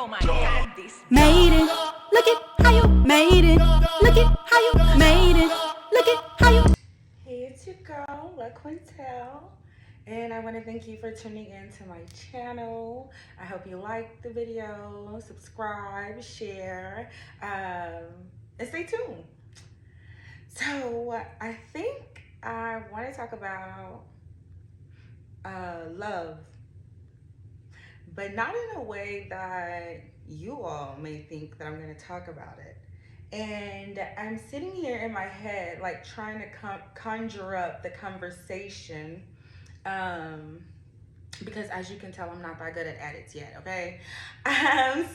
Oh my God, this Made it. Look at how you made it. Look at how you made it. Look at how you. Hey, it's your girl, La Quintel, and I want to thank you for tuning in to my channel. I hope you like the video, subscribe, share, and stay tuned. So, I think I want to talk about love, but not in a way that you all may think that I'm going to talk about it. And I'm sitting here in my head, like trying to conjure up the conversation. Because as you can tell, I'm not that good at edits yet, okay?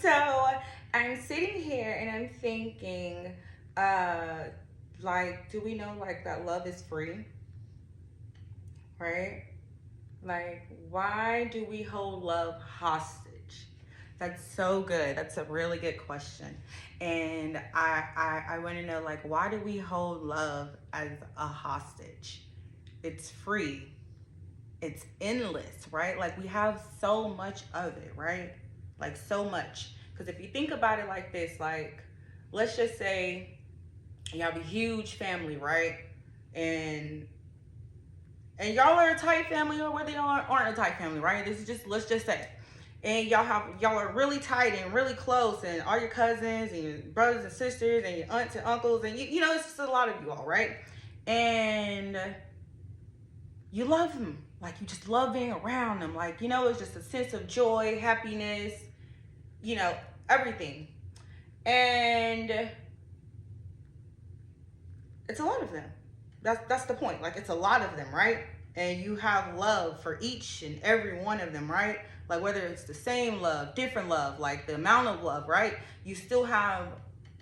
So I'm sitting here and I'm thinking, like, do we know like that love is free? Right? Like, why do we hold love hostage? That's so good. That's a really good question. And I want to know, like, why do we hold love as a hostage? It's free. It's endless, right? Like, we have so much of it, right? Like, so much. Because if you think about it like this, like, let's just say you have a huge family, right? And y'all are a tight family, or whether y'all aren't a tight family, right? This is just, let's just say. And y'all are really tight and really close, and all your cousins and your brothers and sisters and your aunts and uncles, and you know, it's just a lot of you all, right? And you love them. Like, you just love being around them. Like, you know, it's just a sense of joy, happiness, you know, everything. And it's a lot of them. That's the point. Like, it's a lot of them, right? And you have love for each and every one of them, right? Like, whether it's the same love, different love, like the amount of love, right? You still have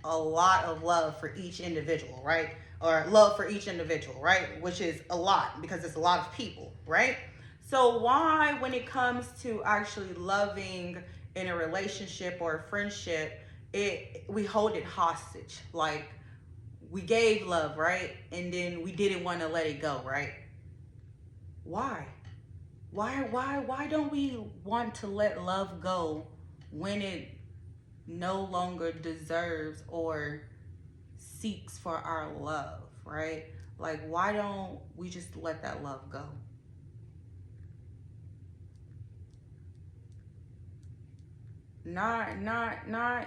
a lot of love for each individual, right? Or love for each individual, right? Which is a lot, because it's a lot of people, right? So why, when it comes to actually loving in a relationship or a friendship, we hold it hostage? Like, we gave love, right? And then we didn't want to let it go, right? Why? Why don't we want to let love go when it no longer deserves or seeks for our love, right? Like, why don't we just let that love go? Not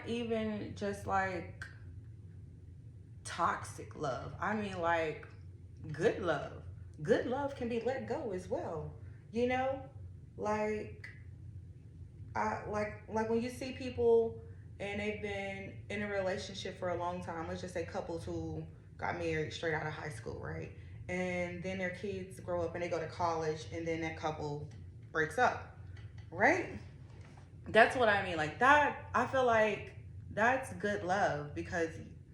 even just like toxic love. I mean, like, good love. Good love can be let go as well. You know, like, like when you see people and they've been in a relationship for a long time. Let's just say couples who got married straight out of high school, right? And then their kids grow up and they go to college, and then that couple breaks up, right? That's what I mean. Like, that, I feel like that's good love, because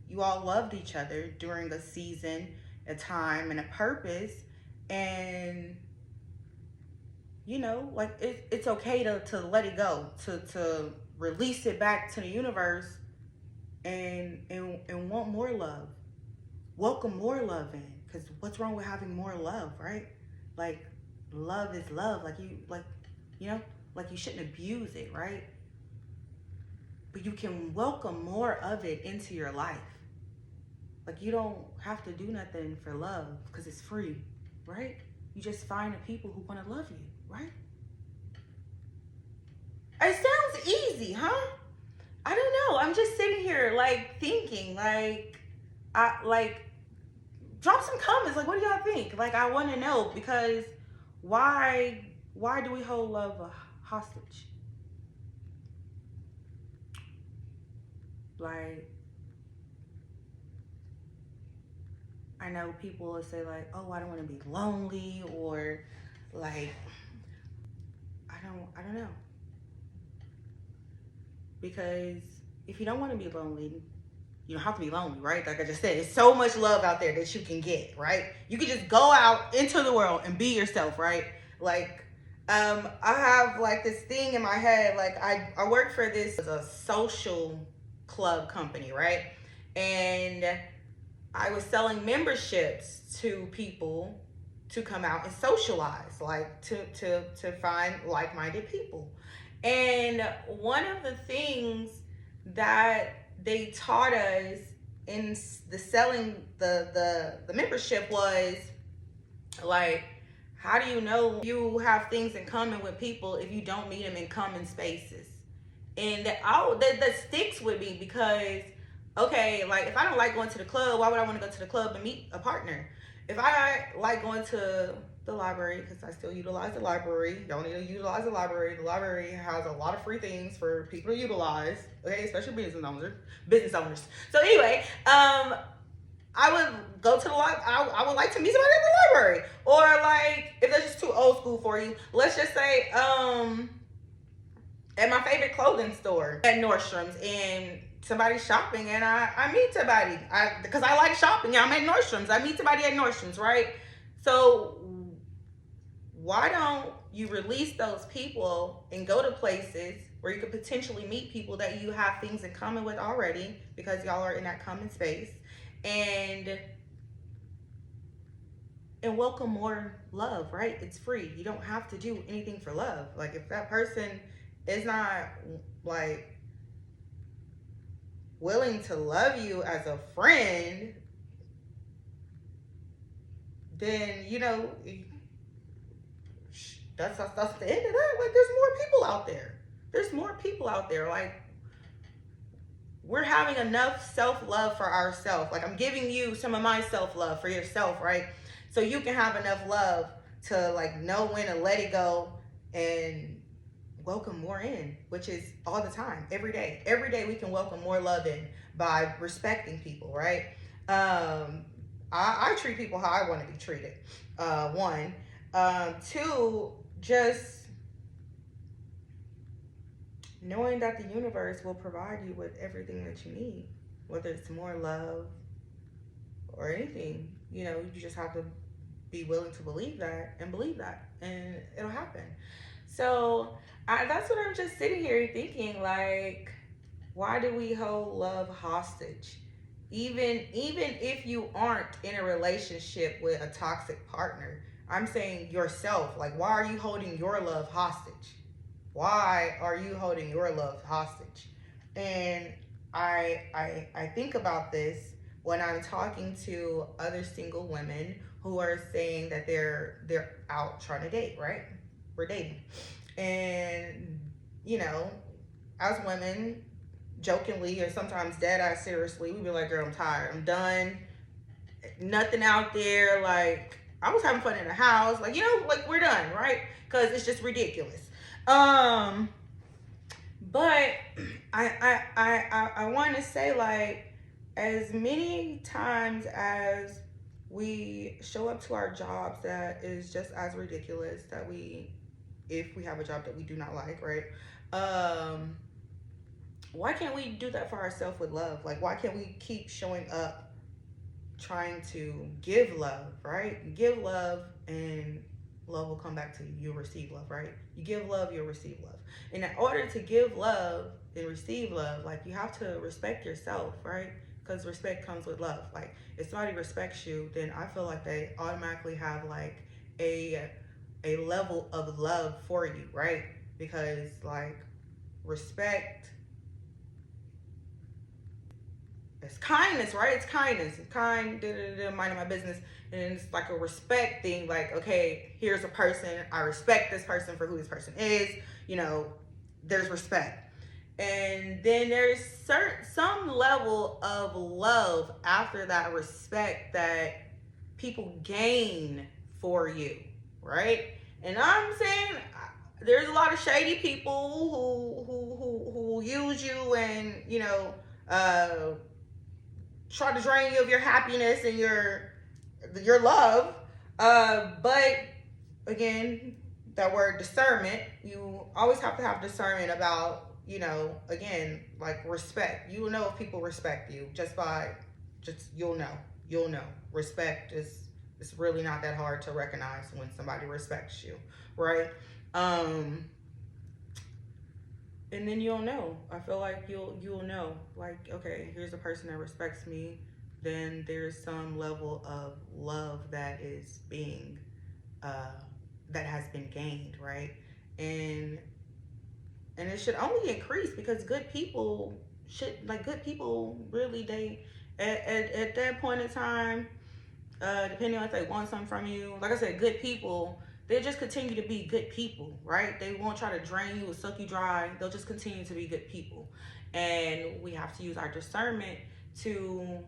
you all loved each other during a season, a time, and a purpose. And you know, like, it's okay to let it go, to release it back to the universe, and want more love, welcome more love in. Because what's wrong with having more love, right? Like, love is love. Like, you know, like, you shouldn't abuse it, right? But you can welcome more of it into your life. Like, you don't have to do nothing for love, because it's free, right? You just find the people who want to love you, right? It sounds easy, huh? I don't know. I'm just sitting here, like, thinking, like, drop some comments. Like, what do y'all think? Like, I want to know, because why do we hold love hostage? Like, I know people will say, like, oh, I don't want to be lonely, or like, I don't know. Because if you don't want to be lonely, you don't have to be lonely, right? Like I just said, there's so much love out there that you can get, right? You can just go out into the world and be yourself, right? Like, I have like this thing in my head. Like, I work for this a social club company, right? And I was selling memberships to people to come out and socialize, like to find like-minded people. And one of the things that they taught us in the selling the membership was like, how do you know you have things in common with people if you don't meet them in common spaces? And that sticks with me because, okay, like if I don't like going to the club, why would I want to go to the club and meet a partner? If I like going to the library, because I still utilize the library, y'all need to utilize the library. The library has a lot of free things for people to utilize, okay, especially business owners. So anyway, I would go to the library. I would like to meet somebody at the library, or like if that's just too old school for you, let's just say at my favorite clothing store at Nordstrom's, and somebody's shopping and I meet somebody because I like shopping. I'm at Nordstrom's. I meet somebody at Nordstrom's, right? So why don't you release those people and go to places where you could potentially meet people that you have things in common with already because y'all are in that common space, and welcome more love, right? It's free. You don't have to do anything for love. Like if that person is not like willing to love you as a friend, then that's the end of that. Like there's more people out there. Like we're having enough self-love for ourselves. Like I'm giving you some of my self-love for yourself, right? So you can have enough love to like know when to let it go and welcome more in, which is all the time, every day we can welcome more love in by respecting people, right? I treat people how I want to be treated, one. Two, just knowing that the universe will provide you with everything that you need, whether it's more love or anything. You just have to be willing to believe that, and it'll happen. So that's what I'm just sitting here thinking, like, why do we hold love hostage? Even if you aren't in a relationship with a toxic partner, I'm saying yourself, like, why are you holding your love hostage? Why are you holding your love hostage? And I think about this when I'm talking to other single women who are saying that they're out trying to date, right? We're dating. And, as women, jokingly or sometimes dead ass seriously, we be like, girl, I'm tired. I'm done. Nothing out there. Like, I was having fun in the house. Like, like we're done, right? Because it's just ridiculous. But I want to say, like, as many times as we show up to our jobs that is just as ridiculous if we have a job that we do not like, right? Why can't we do that for ourselves with love? Like, why can't we keep showing up trying to give love, right? Give love and love will come back to you. You'll receive love, right? You give love, you'll receive love. And in order to give love and receive love, like, you have to respect yourself, right? Because respect comes with love. Like, if somebody respects you, then I feel like they automatically have like a level of love for you, right? Because like respect, it's kindness, right? It's kindness. It's kind, minding my business. And it's like a respect thing. Like, okay, here's a person. I respect this person for who this person is. There's respect. And then there's some level of love after that respect that people gain for you, right? And I'm saying there's a lot of shady people who use you and try to drain you of your happiness and your love. But again, that word discernment, you always have to have discernment about, again, like respect. You will know if people respect you you'll know. Respect is, it's really not that hard to recognize when somebody respects you, right? And then you'll know. I feel like you'll know, like, okay, here's a person that respects me. Then there's some level of love that is being that has been gained, right? And it should only increase, because good people really, they at that point in time, depending on if they want something from you, like I said, good people, they just continue to be good people, right? They won't try to drain you or suck you dry. They'll just continue to be good people. And we have to use our discernment to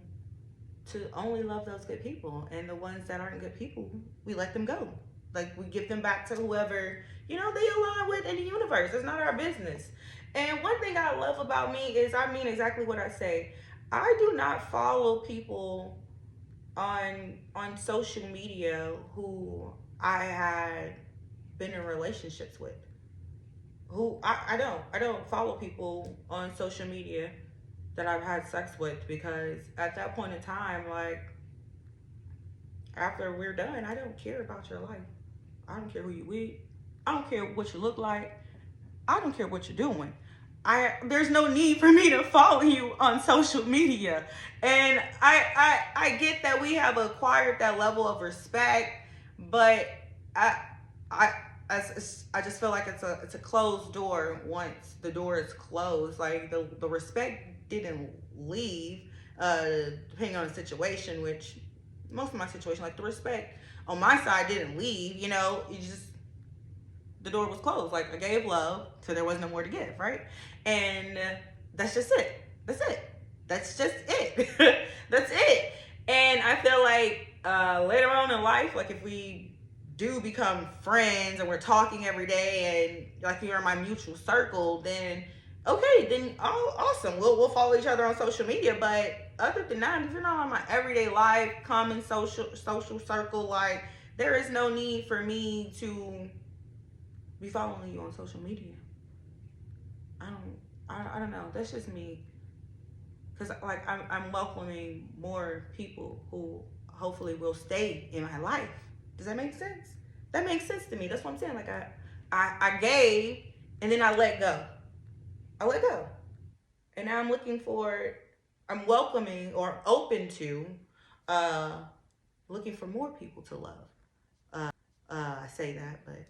only love those good people. And the ones that aren't good people, we let them go. Like, we give them back to whoever, they align with in the universe. It's not our business. And one thing I love about me is I mean exactly what I say. I do not follow people on social media who I had been in relationships with. I don't follow people on social media that I've had sex with, because at that point in time, like, after we're done, I don't care about your life. I don't care who you with. I don't care what you look like. I don't care what you're doing. There's no need for me to follow you on social media. And I get that we have acquired that level of respect, but I just feel like it's a closed door. Once the door is closed, like, the respect didn't leave, depending on the situation, which most of my situation, like, the respect on my side didn't leave, the door was closed. Like, I gave love, so there was no more to give, right? And that's just it. That's just it. That's it. And I feel like later on in life, like, if we do become friends and we're talking every day, and like, you're in my mutual circle, then okay, then awesome. We'll follow each other on social media. But other than that, if you're not on my everyday life, common social circle, like, there is no need for me to be following you on social media. I don't know. That's just me. Because, like, I'm welcoming more people who hopefully will stay in my life. Does that make sense? That makes sense to me. That's what I'm saying. Like, I gave, and then I let go. And now I'm welcoming or open to looking for more people to love. I say that, but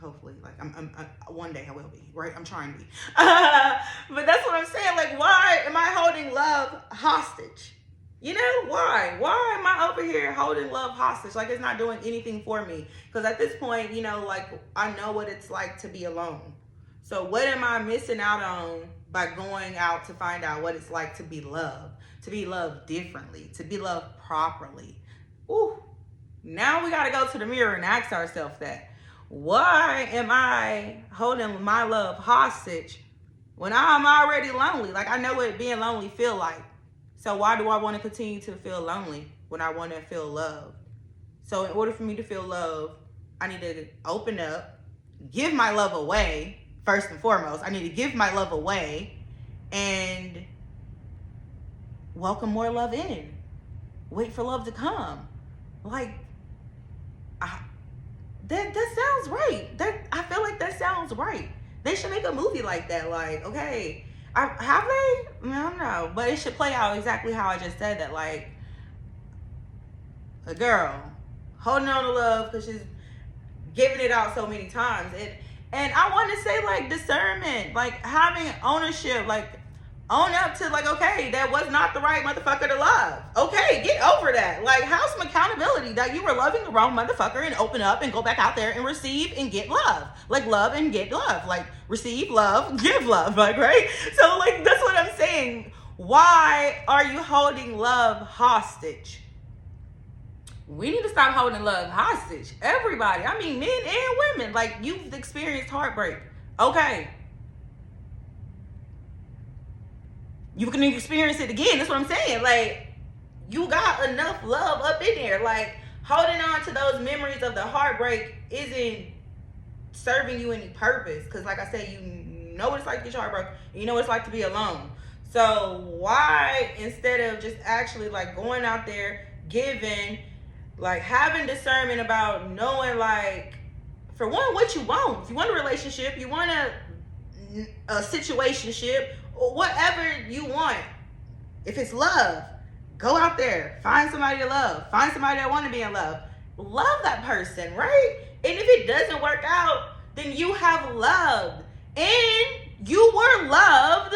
hopefully, like, I'm one day I will be, right? I'm trying to be. But that's what I'm saying. Like, why am I holding love hostage? Why? Why am I over here holding love hostage? Like, it's not doing anything for me. Because at this point, like, I know what it's like to be alone. So what am I missing out on by going out to find out what it's like to be loved differently, to be loved properly? Ooh, now we got to go to the mirror and ask ourselves that. Why am I holding my love hostage when I'm already lonely? Like, I know what being lonely feel like. So why do I want to continue to feel lonely when I want to feel loved? So in order for me to feel loved, I need to open up, give my love away. First and foremost, I need to give my love away and welcome more love in. Wait for love to come. Like, that sounds right. I feel like that sounds right. They should make a movie like that. Like, okay, have they? I don't know, but it should play out exactly how I just said that. Like, a girl holding on to love because she's giving it out so many times. And I want to say, like, discernment, like, having ownership, like, own up to, like, okay, that was not the right motherfucker to love. Okay, get over that. Like, have some accountability that you were loving the wrong motherfucker, and open up and go back out there and receive and get love. Like, love and get love. Like, receive love, give love, like, right? So, like, that's what I'm saying. Why are you holding love hostage? We need to stop holding love hostage. Everybody. I mean, men and women. Like, you've experienced heartbreak. Okay. You can experience it again. That's what I'm saying. Like, you got enough love up in there. Like, holding on to those memories of the heartbreak isn't serving you any purpose. Because, like I said, you know what it's like to get your heart broken. You know what it's like to be alone. So, why, instead of just actually, like, going out there, giving, like, having discernment about knowing, like, for one, what you want. If you want a relationship, you want a situationship, or whatever you want. If it's love, go out there. Find somebody to love. Find somebody that want to be in love. love that person, right? And if it doesn't work out, then you have loved. And you were loved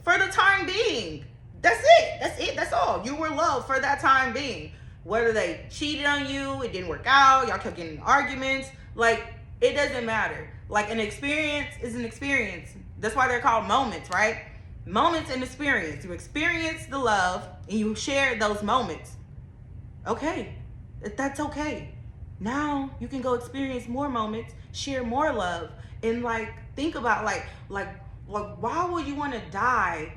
for the time being. That's it. That's it. That's all. You were loved for that time being. Whether they cheated on you, it didn't work out, y'all kept getting in arguments, like, it doesn't matter. Like, an experience is an experience. That's why they're called moments, right? Moments and experience. You experience the love and you share those moments. Okay, that's okay. Now you can go experience more moments, share more love, and like think about like why would you want to die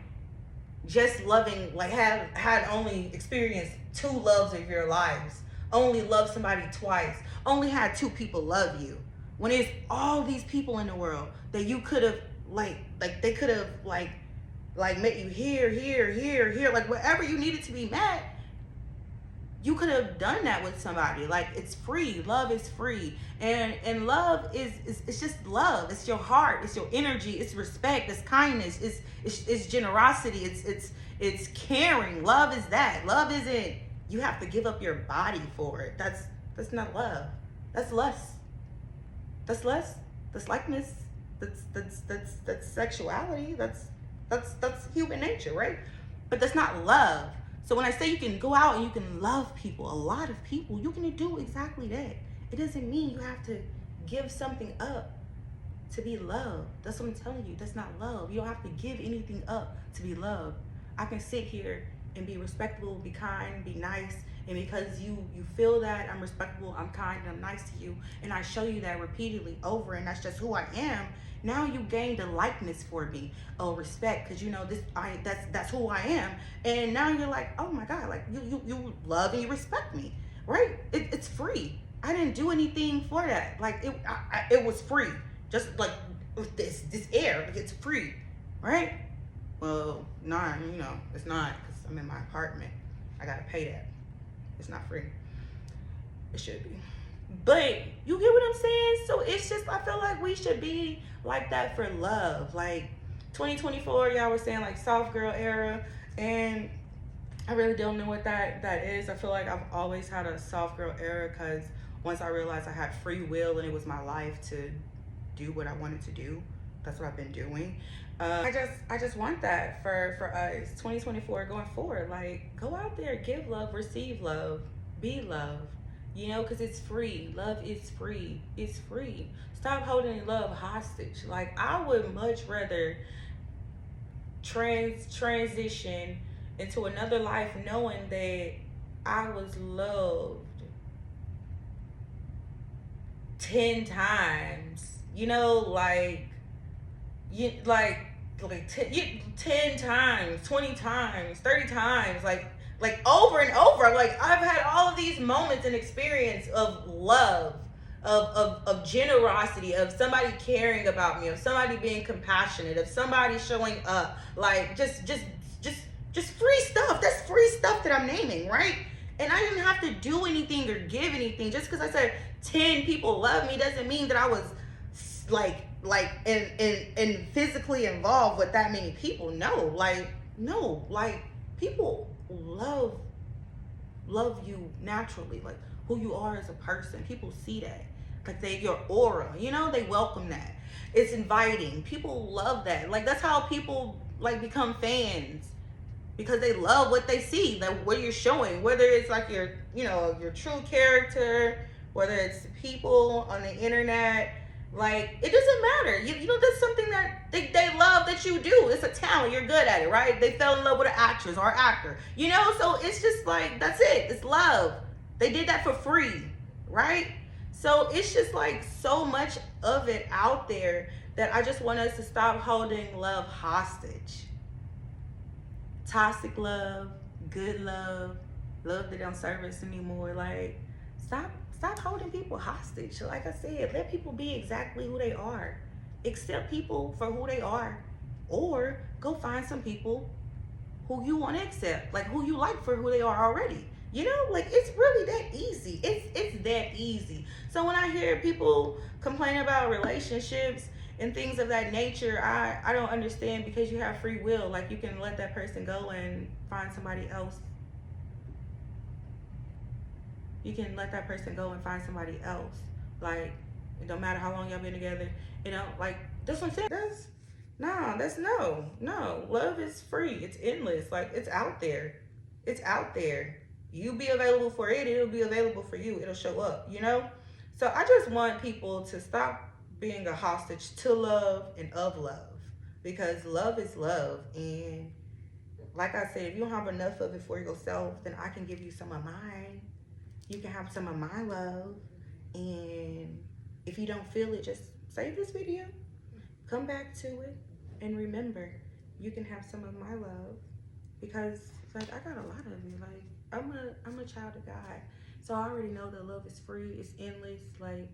just loving, like had only experienced 2 loves of your lives, only loved somebody twice, only had 2 people love you, when there's all these people in the world that you could have like they could have like met you here, like wherever you needed to be met. You could have done that with somebody. Like, it's free. Love is free. And love is it's just love. It's your heart. It's your energy. It's respect. It's kindness. It's generosity. It's caring. Love is that. Love isn't you have to give up your body for it. That's not love. That's lust. That's lust. That's likeness. That's sexuality. That's human nature, right? But that's not love. So when I say you can go out and you can love people, a lot of people, you can do exactly that. It doesn't mean you have to give something up to be loved. That's what I'm telling you. That's not love. You don't have to give anything up to be loved. I can sit here and be respectable, be kind, be nice, and because you feel that I'm respectable, I'm kind, and I'm nice to you, and I show you that repeatedly over, and that's just who I am. Now you gained a likeness for me, respect, because you know that's who I am, and now you're like, oh my God, like you love and you respect me, right? It's free. I didn't do anything for that. Like it was free, just like this air, like it's free, right? Well, nah, it's not, because I'm in my apartment. I gotta pay that. It's not free. It should be. But you get what I'm saying? So it's just, I feel like we should be like that for love. Like 2024, y'all were saying like soft girl era, and I really don't know what that is. I feel like I've always had a soft girl era, because once I realized I had free will and it was my life to do what I wanted to do, that's what I've been doing. I just want that for us 2024 going forward. Like, go out there, give love, receive love, be loved, because it's free. Love is free. It's free. Stop holding love hostage. Like, I would much rather transition into another life knowing that I was loved 10 times, like 10 times, 20 times, 30 times, like over and over. Like, I've had all of these moments and experience of love, of generosity, of somebody caring about me, of somebody being compassionate, of somebody showing up, like just free stuff. That's free stuff that I'm naming, right? And I didn't have to do anything or give anything. Just because I said 10 people love me doesn't mean that I was like and physically involved with that many people. No, people love you naturally, like who you are as a person. People see that, like your aura, they welcome that. It's inviting. People love that. Like, that's how people like become fans, because they love what they see, like what you're showing, whether it's like your true character, whether it's people on the internet. Like, it doesn't matter. That's something that they love that you do. It's a talent. You're good at it, right? They fell in love with an actress or actor, so it's just like, that's it. It's love. They did that for free, right? So it's just like so much of it out there that I just want us to stop holding love hostage. Toxic love, good love that don't serve us anymore. Like, stop holding people hostage. Like I said, let people be exactly who they are. Accept people for who they are. Or go find some people who you want to accept, like who you like for who they are already. Like, it's really that easy. It's that easy. So when I hear people complain about relationships and things of that nature, I don't understand, because you have free will. Like, you can let that person go and find somebody else. You can let that person go and find somebody else. Like, it don't matter how long y'all been together. You know, like, that's what I'm saying. That's no. Love is free. It's endless. Like, it's out there. It's out there. You be available for it, it'll be available for you. It'll show up, you know? So I just want people to stop being a hostage to love and of love. Because love is love. And like I said, if you don't have enough of it for yourself, then I can give you some of mine. You can have some of my love. And if you don't feel it, just save this video, come back to it, and remember, you can have some of my love. Because like, I got a lot of it. Like, I'm a child of God. So I already know that love is free, it's endless. Like,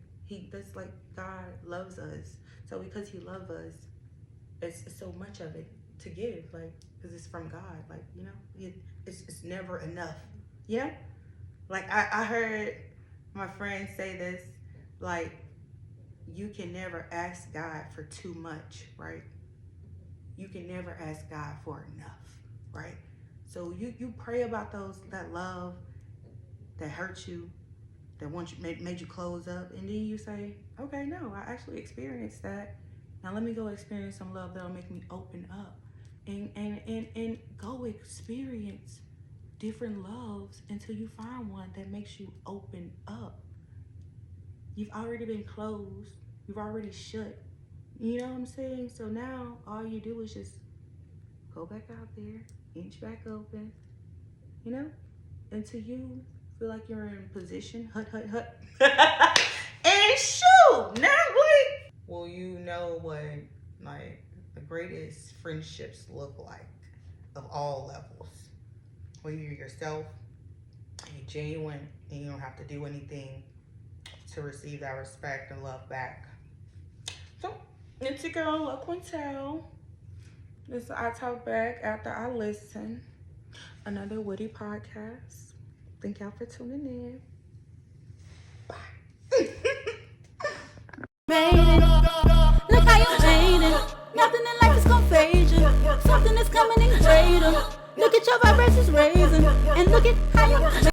that's like God loves us. So because he loves us, it's so much of it to give, like, because it's from God. Like, you know, it's never enough. You know? Like, I heard my friend say this, like, you can never ask God for too much, right? You can never ask God for enough, right? So you pray about that love that hurt you, that made you close up, and then you say, okay, no, I actually experienced that. Now let me go experience some love that'll make me open up, and go experience different loves until you find one that makes you open up. You've already been closed. You've already shut. You know what I'm saying? So now all you do is just go back out there, inch back open, you know, until you feel like you're in position, hut. And shoot, now what? Well, you know what, like, the greatest friendships look like of all levels. When you're yourself, and you're genuine, and you don't have to do anything to receive that respect and love back. So, it's your girl, La Quintel. This is I Talk Back After I Listen. Another Woody podcast. Thank y'all for tuning in. Bye. Made it. Look how you made it. Nothing in life is gonna fade you. Something is coming in greater. Look at your vibrations raising. And look at how you